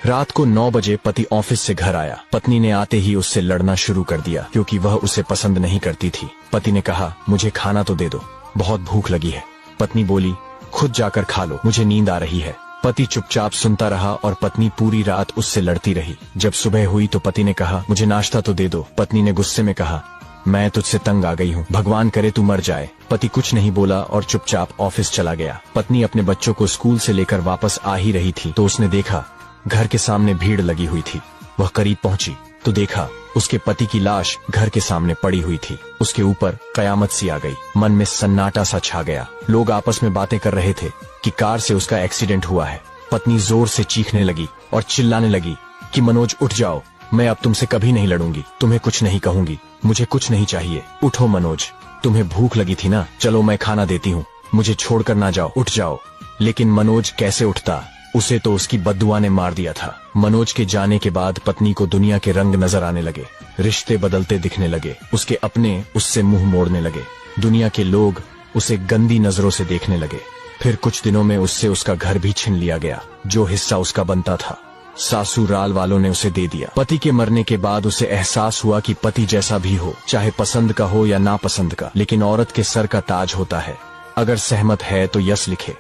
रात को 9 बजे पति ऑफिस से घर आया। पत्नी ने आते ही उससे लड़ना शुरू कर दिया क्योंकि वह उसे पसंद नहीं करती थी। पति ने कहा, मुझे खाना तो दे दो, बहुत भूख लगी है। पत्नी बोली, खुद जाकर खा लो, मुझे नींद आ रही है। पति चुपचाप सुनता रहा और पत्नी पूरी रात उससे लड़ती रही। जब सुबह हुई तो पति ने कहा, मुझे नाश्ता तो दे दो। पत्नी ने गुस्से में कहा, मैं तुझसे तंग आ गई हूँ, भगवान करे तू मर जाए। पति कुछ नहीं बोला और चुपचाप ऑफिस चला गया। पत्नी अपने बच्चों को स्कूल से लेकर वापस आ ही रही थी तो उसने देखा घर के सामने भीड़ लगी हुई थी। वह करीब पहुंची तो देखा उसके पति की लाश घर के सामने पड़ी हुई थी। उसके ऊपर कयामत सी आ गई। मन में सन्नाटा सा छा गया। लोग आपस में बातें कर रहे थे कि कार से उसका एक्सीडेंट हुआ है। पत्नी जोर से चीखने लगी और चिल्लाने लगी कि मनोज उठ जाओ, मैं अब तुमसे कभी नहीं लड़ूंगी, तुम्हें कुछ नहीं कहूंगी, मुझे कुछ नहीं चाहिए। उठो मनोज, तुम्हें भूख लगी थी ना, चलो मैं खाना देती हूँ, मुझे छोड़कर ना जाओ, उठ जाओ। लेकिन मनोज कैसे उठता, उसे तो उसकी बद्दुआ ने मार दिया था। मनोज के जाने के बाद पत्नी को दुनिया के रंग नजर आने लगे, रिश्ते बदलते दिखने लगे, उसके अपने उससे मुंह मोड़ने लगे, दुनिया के लोग उसे गंदी नजरों से देखने लगे। फिर कुछ दिनों में उससे उसका घर भी छीन लिया गया, जो हिस्सा उसका बनता था सासुराल वालों ने उसे दे दिया। पति के मरने के बाद उसे एहसास हुआ कि पति जैसा भी हो, चाहे पसंद का हो या नापसंद का, लेकिन औरत के सर का ताज होता है। अगर सहमत है तो यस लिखे।